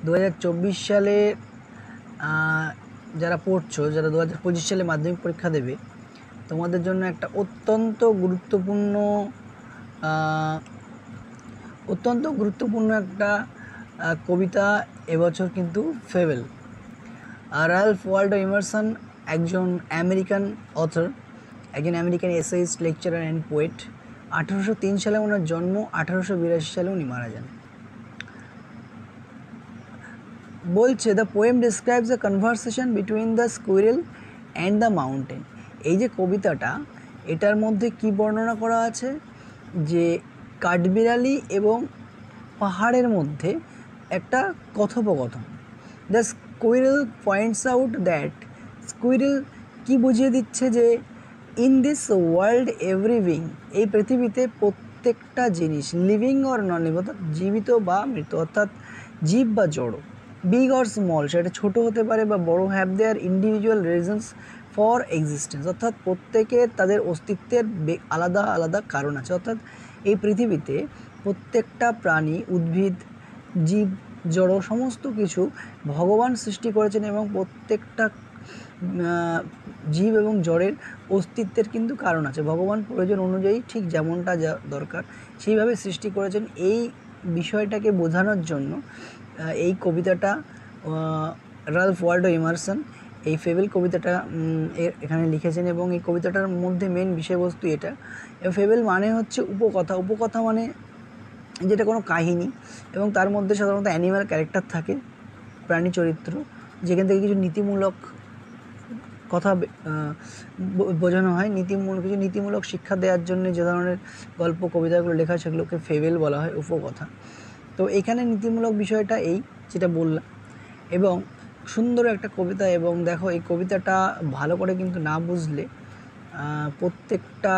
2024 সালে যারা পড়ছো, যারা 2025 সালে মাধ্যমিক পরীক্ষা দেবে, তোমাদের জন্য একটা অত্যন্ত গুরুত্বপূর্ণ একটা কবিতা এবছর কিন্তু ফেবেল। রালফ ওয়াল্ডো ইমারসন একজন আমেরিকান অথর, একজন American essayist, lecturer and poet. 1803 সালে ওনার জন্ম, 1882 সালে উনি মারা যান। বলছে the poem describes the conversation between the squirrel and the mountain. এই যে কবিতাটা, এটার মধ্যে কি বর্ণনা করা আছে যে কাঠবিড়ালি এবং পাহাড়ের মধ্যে একটা কথোপকথন। The squirrel points out that, squirrel কি বুঝিয়ে দিচ্ছে যে in this world every being, এই পৃথিবীতে প্রত্যেকটা জিনিস, লিভিং অর নন লিভিং, অর্থাৎ জীবিত বা মৃত, অর্থাৎ জীব বা জড়, বিগ অর স্মল, সেটা ছোটো হতে পারে বা বড়, have their individual reasons for existence, অর্থাৎ প্রত্যেকের তাদের অস্তিত্বের আলাদা আলাদা কারণ আছে। অর্থাৎ এই পৃথিবীতে প্রত্যেকটা প্রাণী, উদ্ভিদ, জীব, জড় সমস্ত কিছু ভগবান সৃষ্টি করেছেন এবং প্রত্যেকটা জীব এবং জড়ের অস্তিত্বের কিন্তু কারণ আছে। ভগবান প্রয়োজন অনুযায়ী ঠিক যেমনটা যা দরকার সেইভাবে সৃষ্টি করেছেন। এই বিষয়টাকে বোঝানোর জন্য এই কবিতাটা রালফ ওয়াল্ডো ইমারসন এই ফেবেল কবিতাটা এখানে লিখেছেন। এবং এই কবিতাটার মধ্যে মেন বিষয়বস্তু এটা। ফেবেল মানে হচ্ছে উপকথা। উপকথা মানে যেটা কোনো কাহিনী, এবং তার মধ্যে সাধারণত অ্যানিম্যাল ক্যারেক্টার থাকে, প্রাণী চরিত্র, যেখান থেকে কিছু নীতিমূলক কথা বোঝানো হয়। কিছু নীতিমূলক শিক্ষা দেওয়ার জন্য যে ধরনের গল্প কবিতাগুলো লেখা হয় সেগুলোকে ফেবেল বলা হয়, উপকথা। তো এখানে নীতিমূলক বিষয়টা এই যেটা বললাম, এবং সুন্দর একটা কবিতা। এবং দেখো, এই কবিতাটা ভালো করে কিন্তু না বুঝলে প্রত্যেকটা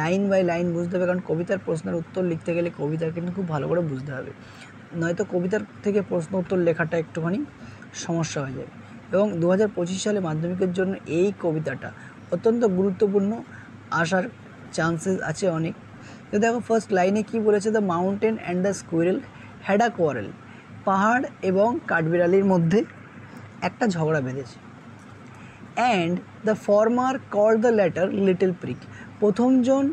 লাইন বাই লাইন বুঝতে হবে, কারণ কবিতার প্রশ্নের উত্তর লিখতে গেলে কবিতা কিন্তু খুব ভালো করে বুঝতে হবে, নয়তো কবিতার থেকে প্রশ্ন উত্তর লেখাটা একটুখানি সমস্যা হয়ে যাবে। এবং 2025 সালে মাধ্যমিকের জন্য এই কবিতাটা অত্যন্ত গুরুত্বপূর্ণ, আসার চান্সেস আছে অনেক। তো দেখো, ফার্স্ট লাইনে কি বলেছে, the mountain and the squirrel had a quarrel, পাহাড় এবং কাঠবিড়ালির মধ্যে একটা ঝগড়া বেঁধেছে। And the former call the latter little prig, প্রথমজন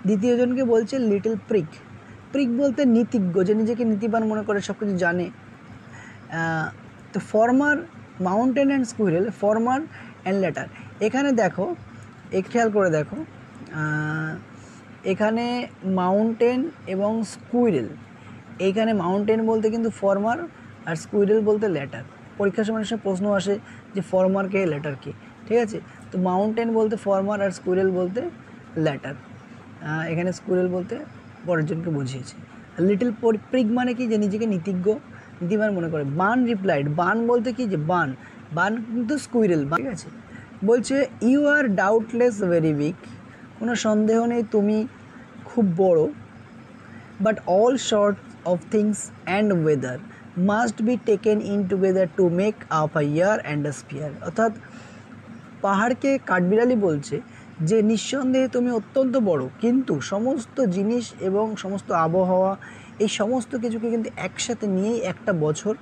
দ্বিতীয়জনকে বলছে লিটল প্রিক। প্রিক বলতে নীতিজ্ঞ, যে নিজেকে নীতিবান মনে করে, সব কিছু জানে। তো former, mountain and squirrel, former and latter. এখানে দেখো, খেয়াল করে দেখো, এখানে মাউন্টেন এবং স্কুইরেল, এইখানে মাউন্টেন বলতে কিন্তু ফর্মার আর স্কুইরেল বলতে ল্যাটার। পরীক্ষার সময় প্রশ্ন আসে যে ফর্মার কে, ল্যাটার কে, ঠিক আছে? তো মাউন্টেন বলতে ফর্মার আর স্কুইরেল বলতে ল্যাটার। এখানে স্কুইরেল বলতে পরের জনকে বুঝিয়েছে। লিটল প্রিগ মানে কি, যে নিজেকে নীতিজ্ঞ, নীতিবান মনে করে। বান রিপ্লাইড, বান বলতে কি, যে বান, বান কিন্তু স্কুইরেল, ঠিক আছে? বলছে you are doubtless very big, কোনো সন্দেহ নেই তুমি খুব বড়। But all sort of things and weather must be taken in together to make up a year and a sphere. অর্থাৎ পাহাড়কে কাঠবিড়ালি বলছে যে নিঃসন্দেহে তুমি অত্যন্ত বড়, কিন্তু সমস্ত জিনিস এবং সমস্ত আবহাওয়া, এই সমস্ত কিছুকে কিন্তু একসাথে নিয়েই একটা বছর,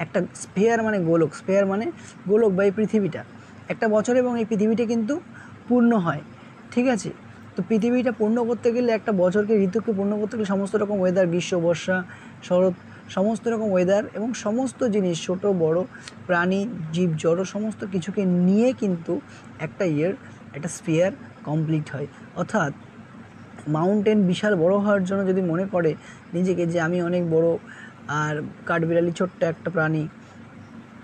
একটা স্পেয়ার মানে গোলক, স্পেয়ার মানে গোলক বা এই পৃথিবীটা একটা বছর, এবং এই পৃথিবীটা কিন্তু পূর্ণ হয়, ঠিক আছে? তো পৃথিবীটা পূর্ণ করতে গেলে, একটা বছরকে, ঋতুকে পূর্ণ করতে গেলে সমস্ত রকম ওয়েদার, গ্রীষ্ম, বর্ষা, শরৎ, সমস্ত রকম ওয়েদার এবং সমস্ত জিনিস, ছোট বড় প্রাণী, জীব, জড়, সমস্ত কিছুকে নিয়ে কিন্তু একটা ইয়ার, একটা স্পিয়ার কমপ্লিট হয়। অর্থাৎ মাউন্টেন বিশাল বড় হওয়ার জন্য যদি মনে করে নিজেকে যে আমি অনেক বড়, আর কাঠবিড়ালি ছোট্ট একটা প্রাণী,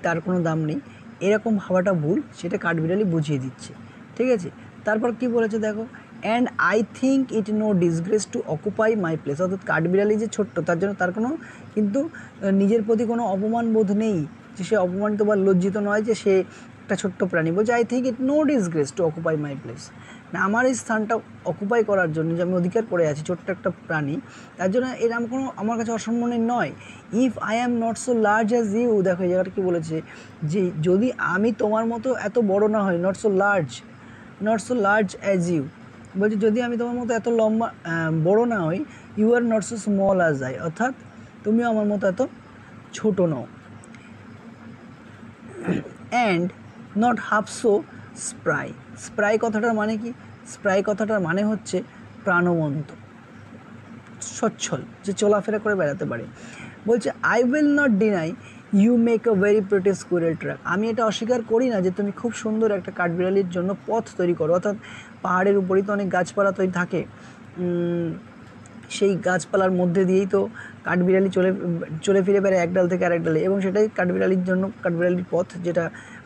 তার কোনো দাম নেই, এরকম ভাবাটা ভুল, সেটা কাঠবিড়ালি বুঝিয়ে দিচ্ছে, ঠিক আছে? তারপর কি বলেছে দেখো, and I think it no disgrace to occupy my place. অর্থাৎ কাঠবিড়ালি যে ছোট্ট, তার জন্য তার কোনো কিন্তু নিজের প্রতি কোনো অপমান বোধ নেই, যে সে অপমানিত বা লজ্জিত নয় যে সে একটা ছোট্ট প্রাণী। বলছে I think it no disgrace to occupy my place, না আমার এই স্থানটা অকুপাই করার জন্য, যে আমি অধিকার করে আছি, ছোট্ট একটা প্রাণী, তার জন্য এর কোনো আমার কাছে অসম্মানের নয়। If I am not so large as you, দেখো এই জায়গাটা কী বলেছে, যে যদি আমি তোমার মতো এত বড় না হই, not so large as you, বলছে যদি আমি তোমার মতো এত লম্বা বড় না হই, you are not so small as I, অর্থাৎ তুমিও আমার মতো এত ছোট নও, and not half so spry. Spry কথাটার মানে কি? স্প্রাই কথাটার মানে হচ্ছে প্রাণবন্ত, সচ্ছল, যে চলাফেরা করে বেড়াতে পারে। বলছে I will not deny you make a very pretty squirrel track. আমি এটা অস্বীকার করি না যে তুমি খুব সুন্দর একটা কাঠবিড়ালির জন্য পথ তৈরি করো। অর্থাৎ পাহাড়ের উপরেই তো অনেক গাছপালা তৈরি থাকে, সেই গাছপালার মধ্যে দিয়েই তো কাঠবিড়ালি চলে ফিরে বেড়ায় এক ডাল থেকে আরেক ডালে, এবং সেটাই কাঠবিড়ালির জন্য কাঠবিড়ালির পথ, যেটা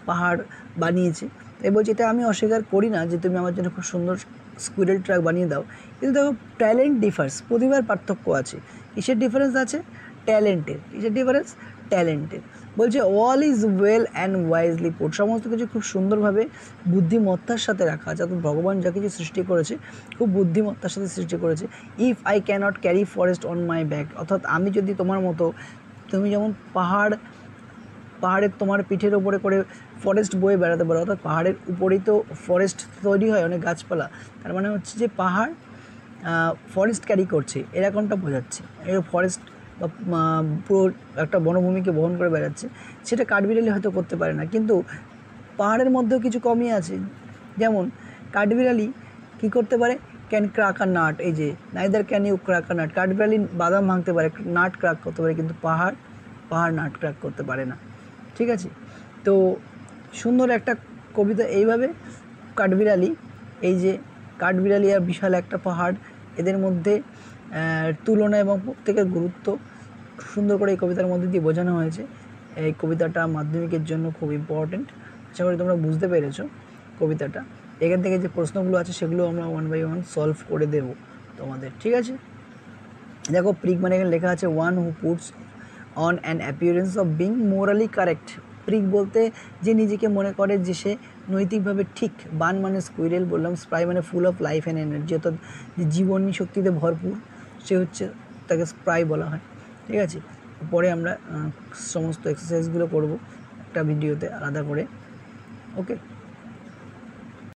পাহাড় বানিয়েছে। তাই বলছি এটা আমি অস্বীকার করি না যে তুমি আমার জন্য খুব সুন্দর স্কুইরেল ট্র্যাক বানিয়ে দাও। কিন্তু দেখো ট্যালেন্ট ডিফার্স, প্রতিভার পার্থক্য আছে। কিসের ডিফারেন্স আছে? ট্যালেন্টের। কিসের ডিফারেন্স? ট্যালেন্টের। বলছে all is well and wisely put. সমস্ত কিছু খুব সুন্দরভাবে বুদ্ধিমত্তার সাথে রাখা আছে। অর্থাৎ ভগবান যা কিছু সৃষ্টি করেছে খুব বুদ্ধিমত্তার সাথে সৃষ্টি করেছে। If I cannot carry forest on my back. অর্থাৎ আমি যদি তোমার মতো, তুমি যেমন পাহাড়ের তোমার পিঠের ওপরে করে ফরেস্ট বয়ে বেড়াতে পারো, অর্থাৎ পাহাড়ের উপরেই তো ফরেস্ট তৈরি হয়, অনেক গাছপালা, তার মানে হচ্ছে যে পাহাড় ফরেস্ট ক্যারি করছে, এরকমটা বোঝাচ্ছে। এর ফরেস্ট বা পুরো একটা বনভূমিকে বহন করে বেড়াচ্ছে, সেটা কাঠবিড়ালি হয়তো করতে পারে না। কিন্তু পাহাড়ের মধ্যেও কিছু কমই আছে, যেমন কাঠবিড়ালি কী করতে পারে? Can crack a nut. এই যে neither can you crack a nut. কাঠবিড়ালি বাদাম ভাঙতে পারে, নাট ক্রাক করতে পারে, কিন্তু পাহাড় নাট ক্রাক করতে পারে না। ঠিক আছে? তো সুন্দর একটা কবিতা। এইভাবে কাঠবিড়ালি, এই যে কাঠবিড়ালি আর বিশাল একটা পাহাড়, এদের মধ্যে তুলনা এবং প্রত্যেকের গুরুত্ব সুন্দর করে এই কবিতার মধ্যে দিয়ে বোঝানো হয়েছে। এই কবিতাটা মাধ্যমিকের জন্য খুব ইম্পর্টেন্ট। আশা করি তোমরা বুঝতে পেরেছো কবিতাটা। এখান থেকে যে প্রশ্নগুলো আছে সেগুলো আমরা 1 by 1 সলভ করে দেবো তোমাদের। ঠিক আছে? দেখো প্রিক মানে এখানে লেখা আছে one who puts on an appearance of being morally correct. Prick বলতে যে নিজেকে মনে করে যে সে নৈতিকভাবে ঠিক। বান মানে স্কুইরেল বললাম। স্প্রাই মানে full of life and energy, অর্থাৎ যে জীবনী শক্তিতে ভরপুর, সে হচ্ছে, তাকে স্প্রাই বলা হয়। ঠিক আছে? পরে আমরা সমস্ত এক্সারসাইজগুলো করব একটা ভিডিওতে আলাদা করে। ওকে।